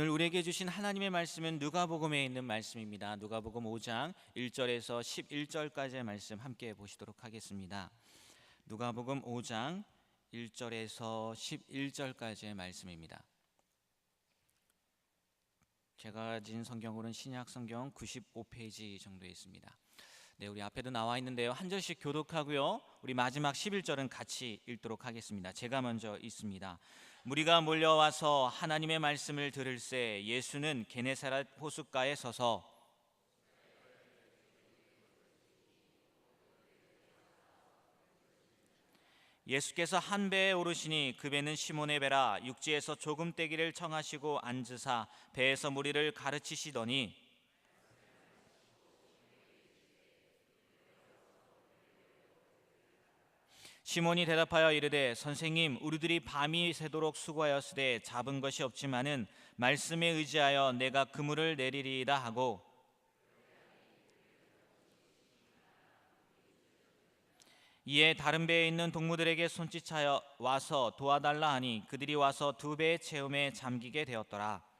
오늘 우리에게 주신 하나님의 말씀은 누가복음에 있는 말씀입니다. 누가복음 5장 1절에서 11절까지의 말씀 함께 보시도록 하겠습니다. 누가복음 5장 1절에서 11절까지의 말씀입니다. 제가 가진 성경으로는 신약 성경 95페이지 정도에 있습니다. 네, 우리 앞에도 나와 있는데요. 한 절씩 교독하고요. 우리 마지막 11절은 같이 읽도록 하겠습니다. 제가 먼저 읽습니다. 무리가 몰려와서 하나님의 말씀을 들을새 예수는 게네사렛 호숫가에 서서 예수께서 한 배에 오르시니 그 배는 시몬의 배라 육지에서 조금 떼기를 청하시고 앉으사 배에서 무리를 가르치시더니 시몬이 대답하여 이르되 선생님 우리들이 밤이 새도록 수고하였으되 잡은 것이 없지만은 말씀에 의지하여 내가 그물을 내리리이다 하고 이에 다른 배에 있는 동무들에게 손짓하여 와서 도와달라 하니 그들이 와서 두 배의 채움에 잠기게 되었더라.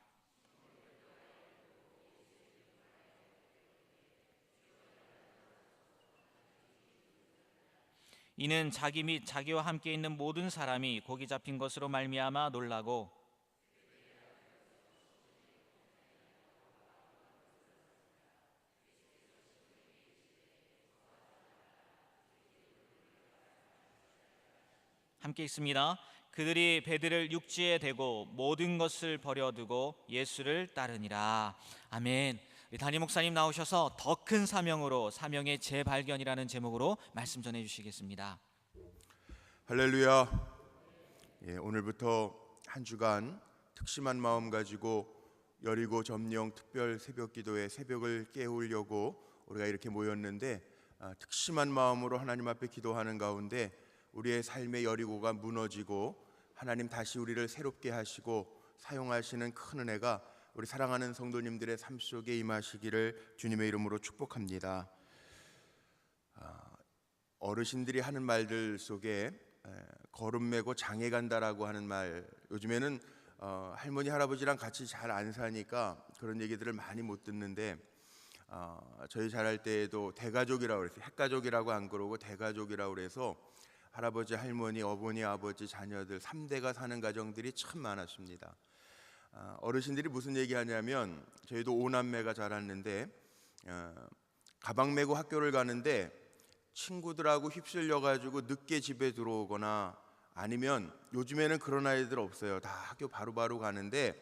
이는 자기 및 자기와 함께 있는 모든 사람이 고기 잡힌 것으로 말미암아 놀라고 함께 있습니다. 그들이 배들을 육지에 대고 모든 것을 버려두고 예수를 따르니라. 아멘. 담임 목사님 나오셔서 더 큰 사명으로 사명의 재발견이라는 제목으로 말씀 전해 주시겠습니다. 할렐루야. 오늘부터 한 주간 특심한 마음 가지고 여리고 점령 특별 새벽기도의 새벽을 깨우려고 우리가 이렇게 모였는데 특심한 마음으로 하나님 앞에 기도하는 가운데 우리의 삶의 여리고가 무너지고 하나님 다시 우리를 새롭게 하시고 사용하시는 큰 은혜가 우리 사랑하는 성도님들의 삶 속에 임하시기를 주님의 이름으로 축복합니다. 어르신들이 하는 말들 속에 거름 메고 장에 간다라고 하는 말, 요즘에는 할머니 할아버지랑 같이 잘 안 사니까 그런 얘기들을 많이 못 듣는데 저희 자랄 때에도 대가족이라고 그랬어요. 핵가족이라고 안 그러고 대가족이라고 그래서 할아버지, 할머니, 어머니, 아버지, 자녀들 3대가 사는 가정들이 참 많았습니다. 어르신들이 무슨 얘기하냐면 저희도 5남매가 자랐는데 가방 메고 학교를 가는데 친구들하고 휩쓸려가지고 늦게 집에 들어오거나 아니면 요즘에는 그런 아이들 없어요. 다 학교 바로바로 가는데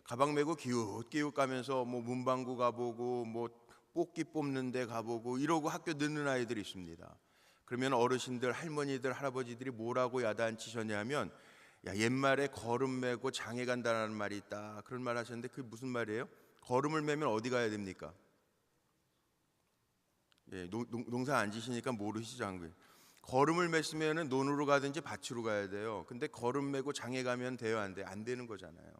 가방 메고 기웃기웃 가면서 뭐 문방구 가보고 뭐 뽑기 뽑는 데 가보고 이러고 학교 늦는 아이들이 있습니다. 그러면 어르신들, 할머니들, 할아버지들이 뭐라고 야단치셨냐면 야, 옛말에 걸음 메고 장에 간다는 말이 있다 그런 말 하셨는데 그게 무슨 말이에요? 걸음을 메면 어디 가야 됩니까? 농사 안 지시니까 모르시죠? 걸음을 맸으면 논으로 가든지 밭으로 가야 돼요. 근데 걸음 메고 장에 가면 돼요? 안 돼요? 안 되는 거잖아요.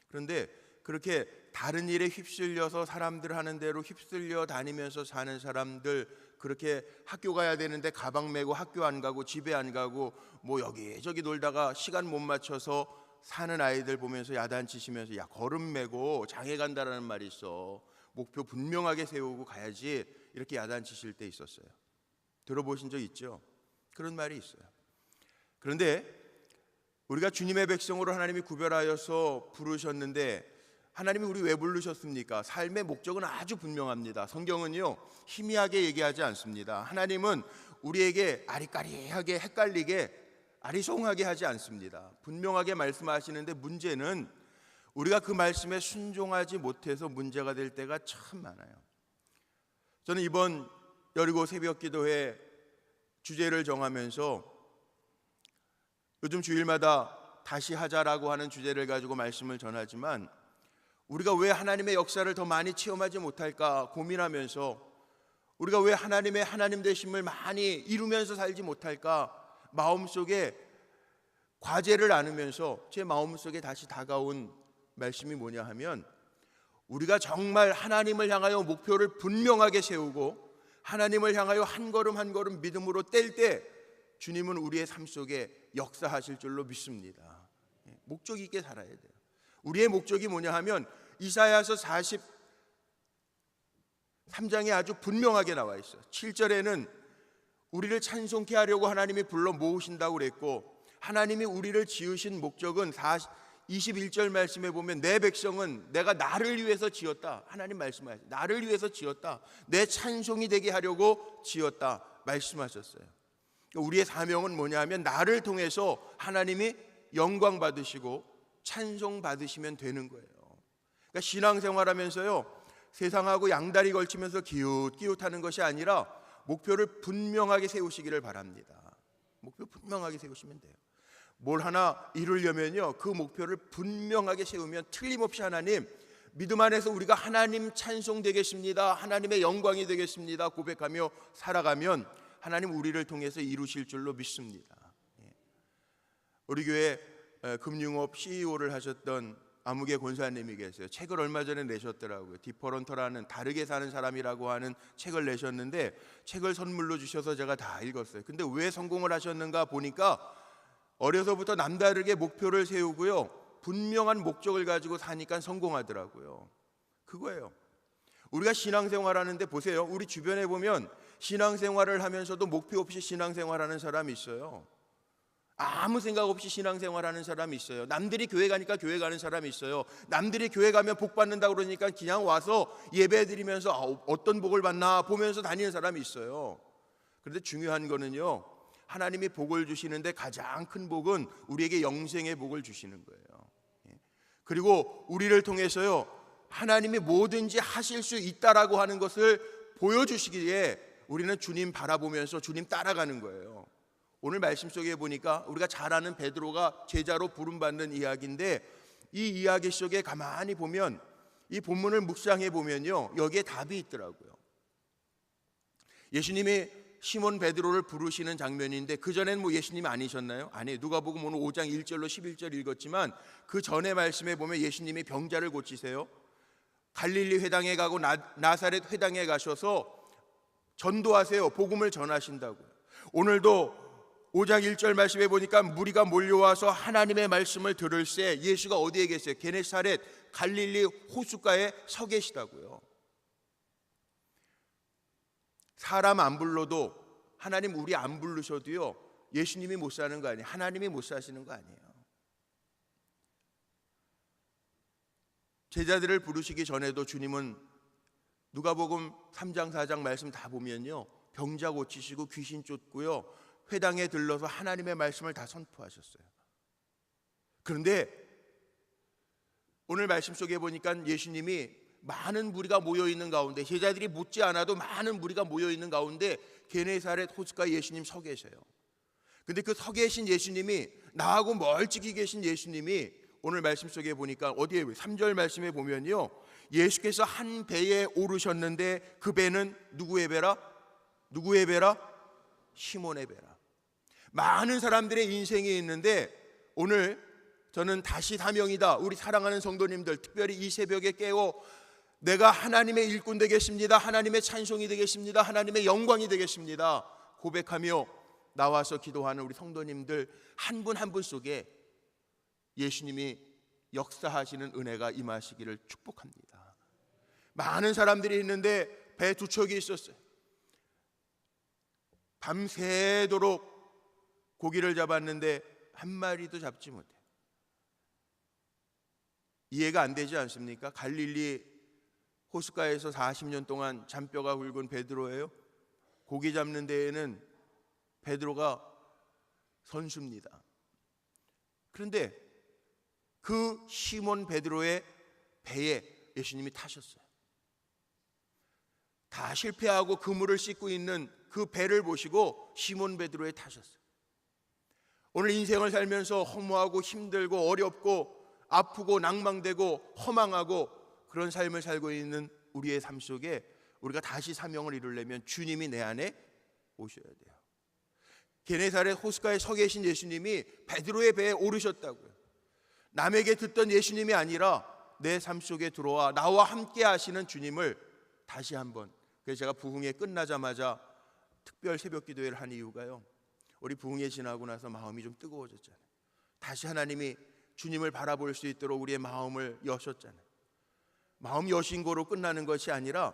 그런데 그렇게 다른 일에 휩쓸려서 사람들 하는 대로 휩쓸려 다니면서 사는 사람들, 그렇게 학교 가야 되는데 가방 메고 학교 안 가고 집에 안 가고 뭐 여기저기 놀다가 시간 못 맞춰서 사는 아이들 보면서 야단치시면서 야, 걸음 메고 장에 간다라는 말이 있어, 목표 분명하게 세우고 가야지, 이렇게 야단치실 때 있었어요. 들어보신 적 있죠? 그런 말이 있어요. 그런데 우리가 주님의 백성으로 하나님이 구별하여서 부르셨는데 하나님이 우리 왜 부르셨습니까? 삶의 목적은 아주 분명합니다. 성경은요 희미하게 얘기하지 않습니다. 하나님은 우리에게 아리까리하게 헷갈리게 아리송하게 하지 않습니다. 분명하게 말씀하시는데 문제는 우리가 그 말씀에 순종하지 못해서 문제가 될 때가 참 많아요. 저는 이번 여리고 새벽기도회 주제를 정하면서 요즘 주일마다 다시 하자라고 하는 주제를 가지고 말씀을 전하지만 우리가 왜 하나님의 역사를 더 많이 체험하지 못할까 고민하면서 우리가 왜 하나님의 하나님 되심을 많이 이루면서 살지 못할까 마음속에 과제를 안으면서 제 마음속에 다시 다가온 말씀이 뭐냐 하면 우리가 정말 하나님을 향하여 목표를 분명하게 세우고 하나님을 향하여 한 걸음 한 걸음 믿음으로 뗄 때 주님은 우리의 삶 속에 역사하실 줄로 믿습니다. 목적 있게 살아야 돼요. 우리의 목적이 뭐냐 하면 이사야서 43장에 아주 분명하게 나와 있어요. 7절에는 우리를 찬송케 하려고 하나님이 불러 모으신다고 그랬고, 하나님이 우리를 지으신 목적은 21절 말씀에 보면 내 백성은 내가 나를 위해서 지었다. 하나님 말씀하셨어요. 나를 위해서 지었다. 내 찬송이 되게 하려고 지었다 말씀하셨어요. 우리의 사명은 뭐냐 하면 나를 통해서 하나님이 영광 받으시고 찬송 받으시면 되는 거예요. 그러니까 신앙생활하면서요, 세상하고 양다리 걸치면서 기웃기웃하는 것이 아니라 목표를 분명하게 세우시기를 바랍니다. 목표 분명하게 세우시면 돼요. 뭘 하나 이루려면요, 그 목표를 분명하게 세우면 틀림없이 하나님, 믿음 안에서 우리가 하나님 찬송 되겠습니다, 하나님의 영광이 되겠습니다 고백하며 살아가면 하나님 우리를 통해서 이루실 줄로 믿습니다. 우리 교회 금융업 CEO를 하셨던 아무개 권사님이 계세요. 책을 얼마 전에 내셨더라고요. 디퍼런터라는 다르게 사는 사람이라고 하는 책을 내셨는데, 책을 선물로 주셔서 제가 다 읽었어요. 근데 왜 성공을 하셨는가 보니까 어려서부터 남다르게 목표를 세우고요, 분명한 목적을 가지고 사니까 성공하더라고요. 그거예요. 우리가 신앙생활하는데 보세요. 우리 주변에 보면 신앙생활을 하면서도 목표 없이 신앙생활하는 사람이 있어요. 아무 생각 없이 신앙생활하는 사람이 있어요. 남들이 교회 가니까 교회 가는 사람이 있어요. 남들이 교회 가면 복 받는다고 그러니까 그냥 와서 예배 드리면서 어떤 복을 받나 보면서 다니는 사람이 있어요. 그런데 중요한 거는요, 하나님이 복을 주시는데 가장 큰 복은 우리에게 영생의 복을 주시는 거예요. 그리고 우리를 통해서요, 하나님이 뭐든지 하실 수 있다라고 하는 것을 보여주시기에 우리는 주님 바라보면서 주님 따라가는 거예요. 오늘 말씀 속에 보니까 우리가 잘 아는 베드로가 제자로 부름받는 이야기인데, 이 이야기 속에 가만히 보면, 이 본문을 묵상해 보면요, 여기에 답이 있더라고요. 예수님이 시몬 베드로를 부르시는 장면인데, 그전엔 뭐 예수님이 아니셨나요? 아니에요. 누가복음 오늘 5장 1절로 11절 읽었지만 그 전에 말씀에 보면 예수님이 병자를 고치세요. 갈릴리 회당에 가고 나사렛 회당에 가셔서 전도하세요. 복음을 전하신다고요. 오늘도 5장 1절 말씀에 보니까 무리가 몰려와서 하나님의 말씀을 들을새 예수가 어디에 계세요? 게네사렛 갈릴리 호숫가에 서 계시다고요. 사람 안 불러도, 하나님 우리 안 부르셔도요, 예수님이 못 사는 거 아니에요. 하나님이 못 사시는 거 아니에요. 제자들을 부르시기 전에도 주님은 누가복음 3장 4장 말씀 다 보면요, 병자 고치시고 귀신 쫓고요, 회당에 들러서 하나님의 말씀을 다 선포하셨어요. 그런데 오늘 말씀 속에 보니까 예수님이 많은 무리가 모여있는 가운데, 제자들이 묻지 않아도 많은 무리가 모여있는 가운데 게네사렛 호숫가에 예수님 서 계세요. 근데 그 서 계신 예수님이, 나하고 멀찍이 계신 예수님이 오늘 말씀 속에 보니까 어디에 3절 말씀에 보면요, 예수께서 한 배에 오르셨는데 그 배는 누구의 배라? 누구의 배라? 시몬의 배라. 많은 사람들의 인생이 있는데 오늘 저는 다시 사명이다. 우리 사랑하는 성도님들, 특별히 이 새벽에 깨어 내가 하나님의 일꾼 되겠습니다, 하나님의 찬송이 되겠습니다, 하나님의 영광이 되겠습니다 고백하며 나와서 기도하는 우리 성도님들 한 분 한 분 속에 예수님이 역사하시는 은혜가 임하시기를 축복합니다. 많은 사람들이 있는데 배 두 척이 있었어요. 밤새도록 고기를 잡았는데 한 마리도 잡지 못해. 이해가 안 되지 않습니까? 갈릴리 호숫가에서 40년 동안 잔뼈가 굵은 베드로예요. 고기 잡는 데에는 베드로가 선수입니다. 그런데 그 시몬 베드로의 배에 예수님이 타셨어요. 다 실패하고 그물을 씻고 있는 그 배를 보시고 시몬 베드로에 타셨어요. 오늘 인생을 살면서 허무하고 힘들고 어렵고 아프고 낭망되고 허망하고 그런 삶을 살고 있는 우리의 삶 속에 우리가 다시 사명을 이루려면 주님이 내 안에 오셔야 돼요. 게네사렛 호숫가에 서 계신 예수님이 베드로의 배에 오르셨다고요. 남에게 듣던 예수님이 아니라 내 삶 속에 들어와 나와 함께 하시는 주님을 다시 한번. 그래서 제가 부흥회 끝나자마자 특별 새벽 기도회를 한 이유가요, 우리 부흥회 지나고 나서 마음이 좀 뜨거워졌잖아요. 다시 하나님이 주님을 바라볼 수 있도록 우리의 마음을 여셨잖아요. 마음 여신 거로 끝나는 것이 아니라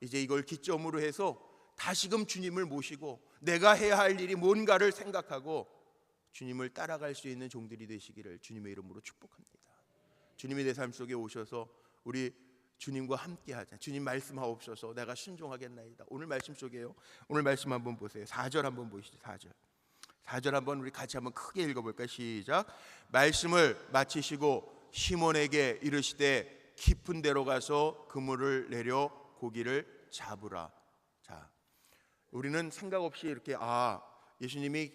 이제 이걸 기점으로 해서 다시금 주님을 모시고 내가 해야 할 일이 뭔가를 생각하고 주님을 따라갈 수 있는 종들이 되시기를 주님의 이름으로 축복합니다. 주님이 내 삶 속에 오셔서 우리 주님과 함께하자. 주님 말씀하옵소서. 내가 순종하겠나이다. 오늘 말씀 속에요. 오늘 말씀 한번 보세요. 4절 한번 보시죠. 4절 한번 우리 같이 한번 크게 읽어볼까요? 시작. 말씀을 마치시고 시몬에게 이르시되 깊은 데로 가서 그물을 내려 고기를 잡으라. 자, 우리는 생각 없이 이렇게 예수님이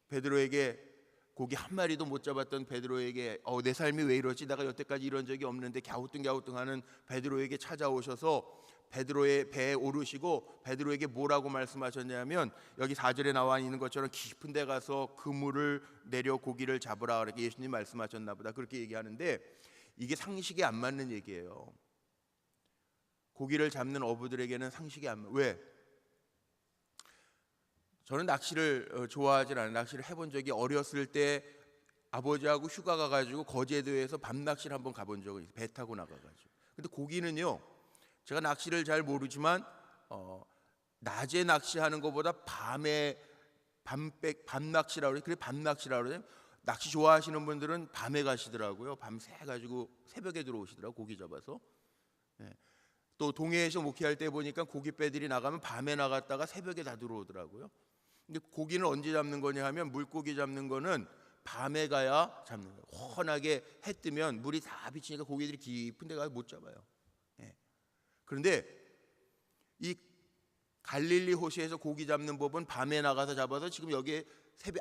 베드로에게 고기 한 마리도 못 잡았던 베드로에게 내 삶이 왜 이러지? 내가 여태까지 이런 적이 없는데 갸우뚱갸우뚱하는 베드로에게 찾아오셔서 베드로의 배에 오르시고 베드로에게 뭐라고 말씀하셨냐면 여기 4절에 나와 있는 것처럼 깊은 데 가서 그물을 내려 고기를 잡으라 그렇게 예수님 말씀하셨나 보다 그렇게 얘기하는데 이게 상식에 안 맞는 얘기예요. 고기를 잡는 어부들에게는 상식이 안 맞. 왜? 저는 낚시를 좋아하지 않아요. 낚시를 해본 적이 어렸을 때 아버지하고 휴가 가가지고 거제도에서 밤 낚시를 한번 가본 적은 있어요. 배 타고 나가가지고. 근데 고기는요, 제가 낚시를 잘 모르지만 낮에 낚시하는 것보다 밤 낚시라고 그래. 밤 낚시라고 그래. 낚시 좋아하시는 분들은 밤에 가시더라고요. 밤새 가지고 새벽에 들어오시더라고 고기 잡아서. 또 동해에서 목회할 때 보니까 고깃배들이 나가면 밤에 나갔다가 새벽에 다 들어오더라고요. 근데 고기는 언제 잡는 거냐 하면 물고기 잡는 거는 밤에 가야 잡는 거예요. 환하게 해 뜨면 물이 다 비치니까 고기들이 깊은 데 가서 못 잡아요. 그런데 이 갈릴리 호수에서 고기 잡는 법은 밤에 나가서 잡아서 지금 여기에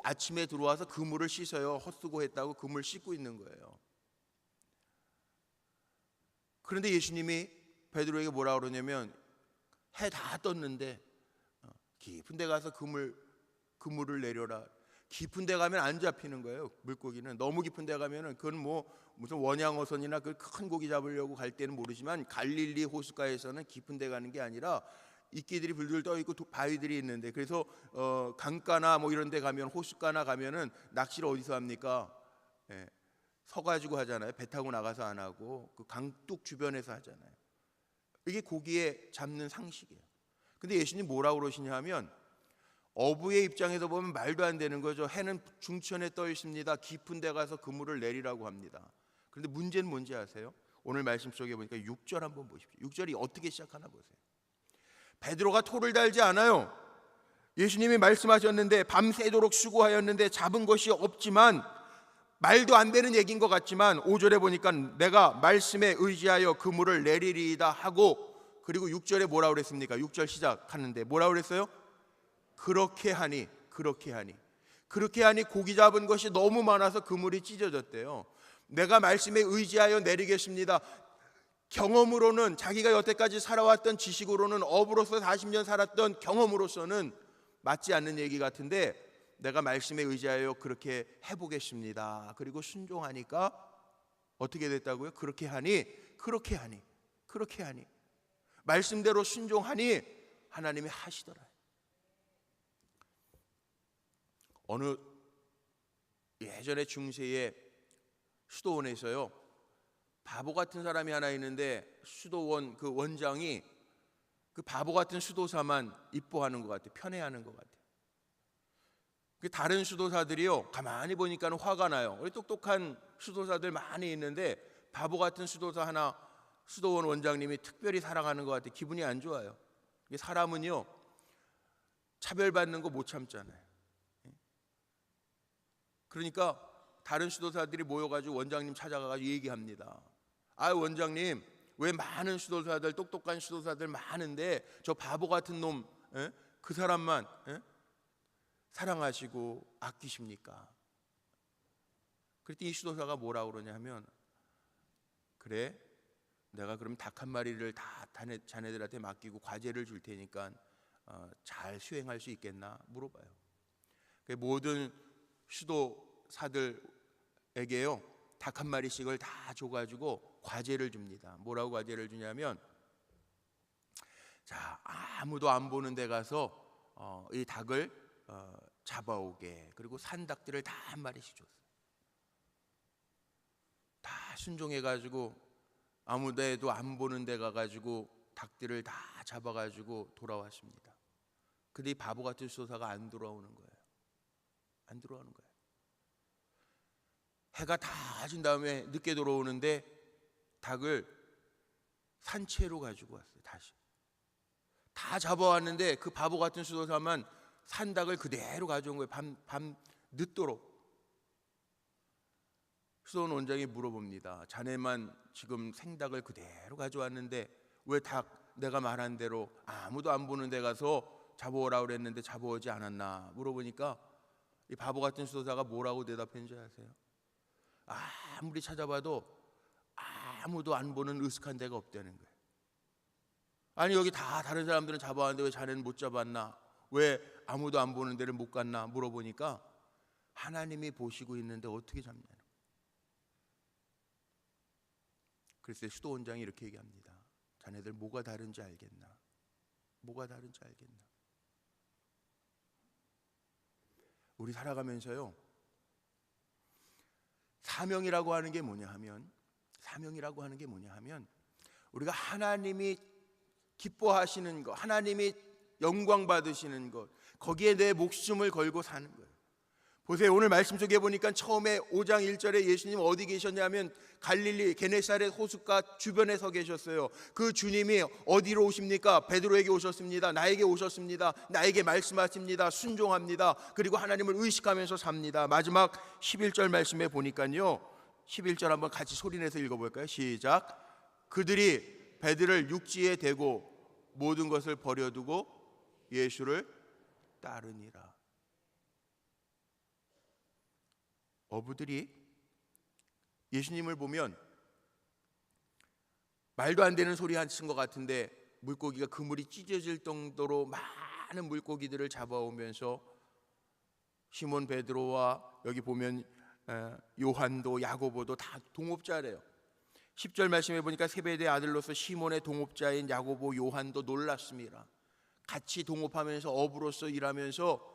아침에 들어와서 그물을 씻어요. 헛수고 했다고 그물 씻고 있는 거예요. 그런데 예수님이 베드로에게 뭐라 그러냐면 해 다 떴는데 깊은 데 가서 그물을 내려라. 깊은 데 가면 안 잡히는 거예요. 물고기는 너무 깊은 데 가면은 그건 뭐 무슨 원양어선이나 그 큰 고기 잡으려고 갈 때는 모르지만 갈릴리 호숫가에서는 깊은 데 가는 게 아니라 이끼들이 불들 떠 있고 바위들이 있는데 그래서 강가나 뭐 이런 데 가면 호숫가나 가면은 낚시를 어디서 합니까? 서가지고 하잖아요. 배 타고 나가서 안 하고 그 강둑 주변에서 하잖아요. 이게 고기에 잡는 상식이에요. 근데 예수님 뭐라고 그러시냐 하면 어부의 입장에서 보면 말도 안 되는 거죠. 해는 중천에 떠 있습니다. 깊은 데 가서 그물을 내리라고 합니다. 그런데 문제는 뭔지 아세요? 오늘 말씀 속에 보니까 6절 한번 보십시오. 6절이 어떻게 시작하나 보세요. 베드로가 토를 달지 않아요. 예수님이 말씀하셨는데 밤새도록 수고하였는데 잡은 것이 없지만 말도 안 되는 얘기인 것 같지만 5절에 보니까 내가 말씀에 의지하여 그물을 내리리이다 하고 그리고 6절에 뭐라고 그랬습니까? 6절 시작하는데 뭐라고 그랬어요? 그렇게 하니 고기 잡은 것이 너무 많아서 그물이 찢어졌대요. 내가 말씀에 의지하여 내리겠습니다. 경험으로는 자기가 여태까지 살아왔던 지식으로는 어부로서 40년 살았던 경험으로서는 맞지 않는 얘기 같은데 내가 말씀에 의지하여 그렇게 해보겠습니다. 그리고 순종하니까 어떻게 됐다고요? 그렇게 하니 말씀대로 순종하니 하나님이 하시더라. 어느 예전에 중세의 수도원에서요 바보 같은 사람이 하나 있는데 수도원 그 원장이 그 바보 같은 수도사만 이뻐하는 것 같아요. 편애하는 것 같아요. 다른 수도사들이요 가만히 보니까 화가 나요. 우리 똑똑한 수도사들 많이 있는데 바보 같은 수도사 하나 수도원 원장님이 특별히 사랑하는 것 같아요. 기분이 안 좋아요. 사람은요 차별받는 거 못 참잖아요. 그러니까 다른 수도사들이 모여가지고 원장님 찾아가가지고 얘기합니다. 원장님 왜 많은 수도사들 똑똑한 수도사들 많은데 저 바보 같은 놈 그 사람만 사랑하시고 아끼십니까? 그랬더니 이 수도사가 뭐라고 그러냐 하면 그래 내가 그럼 닭 한 마리를 다 자네들한테 맡기고 과제를 줄 테니까 잘 수행할 수 있겠나 물어봐요. 모든 수도사들에게요 닭 한 마리씩을 다 줘가지고 과제를 줍니다. 뭐라고 과제를 주냐면 자 아무도 안 보는 데 가서 이 닭을 잡아오게. 그리고 산 닭들을 다 한 마리씩 줬어요. 순종해가지고 아무 데도 안 보는 데 가가지고 닭들을 다 잡아가지고 돌아왔습니다. 근데 이 바보 같은 수도사가 안 돌아오는 거예요. 안 돌아오는 거예요. 해가 다 진 다음에 늦게 돌아오는데 닭을 산채로 가지고 왔어요. 다시 다 잡아왔는데 그 바보 같은 수도사만 산닭을 그대로 가져온 거예요. 밤 늦도록. 수도원 원장이 물어봅니다. 자네만 지금 생닭을 그대로 가져왔는데 왜 닭 내가 말한 대로 아무도 안 보는 데 가서 잡아오라 그랬는데 잡아오지 않았나 물어보니까 이 바보 같은 수도사가 뭐라고 대답했는지 아세요? 아무리 찾아봐도 아무도 안 보는 으슥한 데가 없다는 거예요. 아니 여기 다 다른 사람들은 잡아왔는데 왜 자네는 못 잡았나? 왜 아무도 안 보는 데를 못 갔나 물어보니까 하나님이 보시고 있는데 어떻게 잡냐는 거예요. 그래서 수도원장이 이렇게 얘기합니다. 자네들 뭐가 다른지 알겠나? 뭐가 다른지 알겠나? 우리 살아가면서요, 사명이라고 하는 게 뭐냐 하면 우리가 하나님이 기뻐하시는 것, 하나님이 영광 받으시는 것, 거기에 내 목숨을 걸고 사는 거예요. 보세요. 오늘 말씀 속에 보니까 처음에 5장 1절에 예수님 어디 계셨냐면 갈릴리 게네사렛 호숫가 주변에 서 계셨어요. 그 주님이 어디로 오십니까? 베드로에게 오셨습니다. 나에게 오셨습니다. 나에게 말씀하십니다. 순종합니다. 그리고 하나님을 의식하면서 삽니다. 마지막 11절 말씀에 보니까요, 11절 한번 같이 소리내서 읽어볼까요? 시작. 그들이 배들을 육지에 대고 모든 것을 버려두고 예수를 따르니라. 어부들이 예수님을 보면 말도 안 되는 소리 하신 것 같은데 물고기가 그물이 찢어질 정도로 많은 물고기들을 잡아오면서 시몬 베드로와 여기 보면 요한도 야고보도 다 동업자래요. 10절 말씀해 보니까 세베대의 아들로서 시몬의 동업자인 야고보 요한도 놀랐습니다. 같이 동업하면서 어부로서 일하면서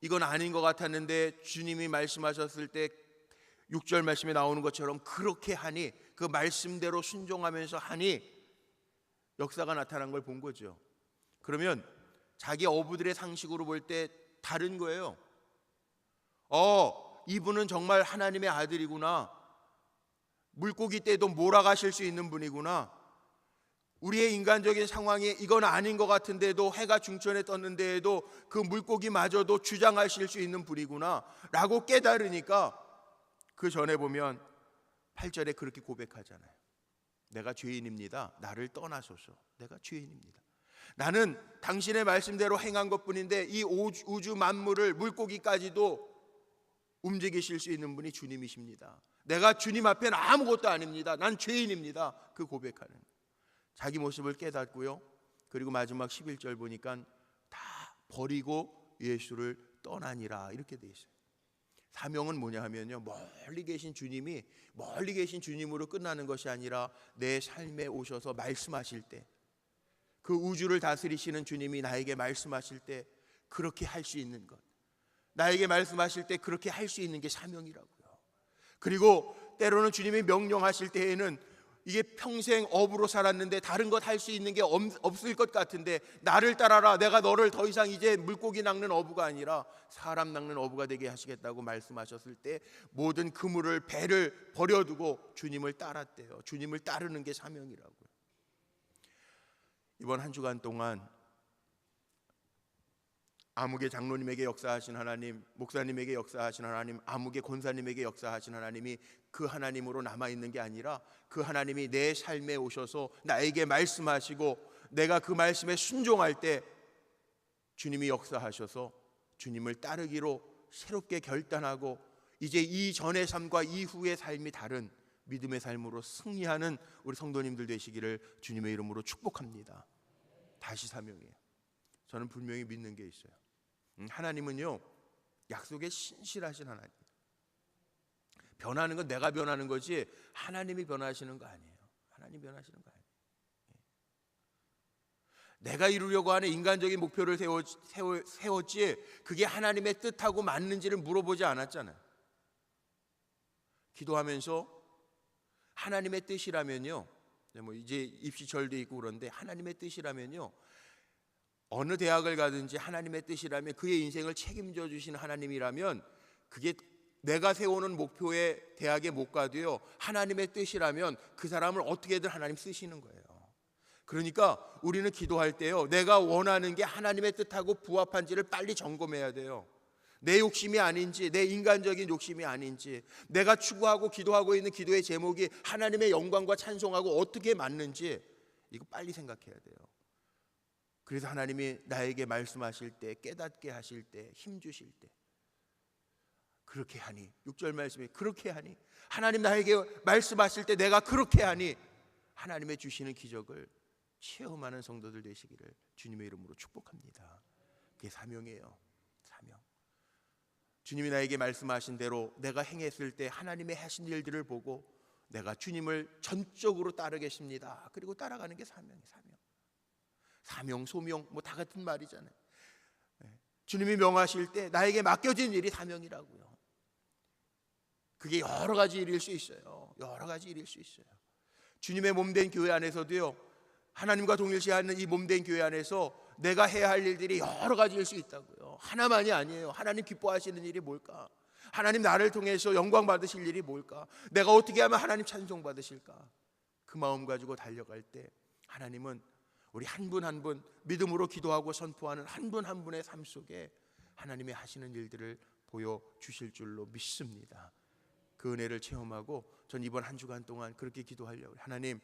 이건 아닌 것 같았는데 주님이 말씀하셨을 때 6절 말씀에 나오는 것처럼 그렇게 하니, 그 말씀대로 순종하면서 하니 역사가 나타난 걸 본 거죠. 그러면 자기 어부들의 상식으로 볼 때 다른 거예요. 이분은 정말 하나님의 아들이구나. 물고기 떼도 몰아가실 수 있는 분이구나. 우리의 인간적인 상황이 이건 아닌 것 같은데도 해가 중천에 떴는데도 그 물고기마저도 주장하실 수 있는 분이구나 라고 깨달으니까 그 전에 보면 8절에 그렇게 고백하잖아요. 내가 죄인입니다. 나를 떠나소서. 내가 죄인입니다. 나는 당신의 말씀대로 행한 것뿐인데 이 우주 만물을 물고기까지도 움직이실 수 있는 분이 주님이십니다. 내가 주님 앞에는 아무것도 아닙니다. 난 죄인입니다. 그 고백하는 자기 모습을 깨닫고요. 그리고 마지막 11절 보니까 다 버리고 예수를 떠나니라 이렇게 돼 있어요. 사명은 뭐냐 하면요, 멀리 계신 주님으로 끝나는 것이 아니라 내 삶에 오셔서 말씀하실 때, 그 우주를 다스리시는 주님이 나에게 말씀하실 때 그렇게 할 수 있는 것, 나에게 말씀하실 때 그렇게 할 수 있는 게 사명이라고요. 그리고 때로는 주님이 명령하실 때에는 이게 평생 어부로 살았는데 다른 것 할 수 있는 게 없을 것 같은데 나를 따라라, 내가 너를 더 이상 이제 물고기 낚는 어부가 아니라 사람 낚는 어부가 되게 하시겠다고 말씀하셨을 때 모든 그물을, 배를 버려두고 주님을 따랐대요. 주님을 따르는 게 사명이라고요. 이번 한 주간 동안 아무개 장로님에게 역사하신 하나님, 목사님에게 역사하신 하나님, 아무개 권사님에게 역사하신 하나님이 그 하나님으로 남아있는 게 아니라 그 하나님이 내 삶에 오셔서 나에게 말씀하시고 내가 그 말씀에 순종할 때 주님이 역사하셔서 주님을 따르기로 새롭게 결단하고 이제 이전의 삶과 이후의 삶이 다른 믿음의 삶으로 승리하는 우리 성도님들 되시기를 주님의 이름으로 축복합니다. 다시 사명이에요. 저는 분명히 믿는 게 있어요. 하나님은요, 약속에 신실하신 하나님. 변하는 건 내가 변하는 거지 하나님이 변하시는 거 아니에요. 하나님 변하시는 거 아니에요. 내가 이루려고 하는 인간적인 목표를 세웠지 그게 하나님의 뜻하고 맞는지를 물어보지 않았잖아요. 기도하면서 하나님의 뜻이라면요, 뭐 이제 입시철도 있고 그런데 하나님의 뜻이라면요, 어느 대학을 가든지 하나님의 뜻이라면 그의 인생을 책임져 주시는 하나님이라면 그게 내가 세우는 목표의 대학에 못 가도요, 하나님의 뜻이라면 그 사람을 어떻게든 하나님 쓰시는 거예요. 그러니까 우리는 기도할 때요, 내가 원하는 게 하나님의 뜻하고 부합한지를 빨리 점검해야 돼요. 내 욕심이 아닌지, 내 인간적인 욕심이 아닌지, 내가 추구하고 기도하고 있는 기도의 제목이 하나님의 영광과 찬송하고 어떻게 맞는지, 이거 빨리 생각해야 돼요. 그래서 하나님이 나에게 말씀하실 때, 깨닫게 하실 때, 힘 주실 때, 그렇게 하니, 6절 말씀에 그렇게 하니, 하나님 나에게 말씀하실 때 내가 그렇게 하니, 하나님의 주시는 기적을 체험하는 성도들 되시기를 주님의 이름으로 축복합니다. 그게 사명이에요. 사명. 주님이 나에게 말씀하신 대로 내가 행했을 때 하나님의 하신 일들을 보고 내가 주님을 전적으로 따르겠습니다. 그리고 따라가는 게 사명이에요. 사명, 소명 뭐 다 같은 말이잖아요. 주님이 명하실 때 나에게 맡겨진 일이 사명이라고요. 그게 여러 가지 일일 수 있어요. 여러 가지 일일 수 있어요. 주님의 몸된 교회 안에서도요, 하나님과 동일시하는 이 몸된 교회 안에서 내가 해야 할 일들이 여러 가지일 수 있다고요. 하나만이 아니에요. 하나님 기뻐하시는 일이 뭘까? 하나님 나를 통해서 영광 받으실 일이 뭘까? 내가 어떻게 하면 하나님 찬송 받으실까? 그 마음 가지고 달려갈 때 하나님은 우리 한 분 한 분 믿음으로 기도하고 선포하는 한 분 한 분의 삶 속에 하나님이 하시는 일들을 보여주실 줄로 믿습니다. 그 은혜를 체험하고 전 이번 한 주간 동안 그렇게 기도하려고, 하나님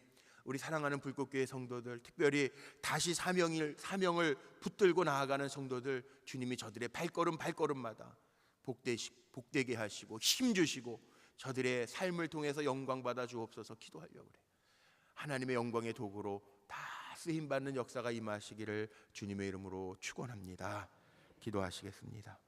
우리 사랑하는 불꽃교회 성도들, 특별히 다시 사명을 붙들고 나아가는 성도들, 주님이 저들의 발걸음마다 복되게 하시고 힘 주시고 저들의 삶을 통해서 영광 받아 주옵소서 기도하려고 그래요. 하나님의 영광의 도구로 다 쓰임받는 역사가 임하시기를 주님의 이름으로 축원합니다. 기도하시겠습니다.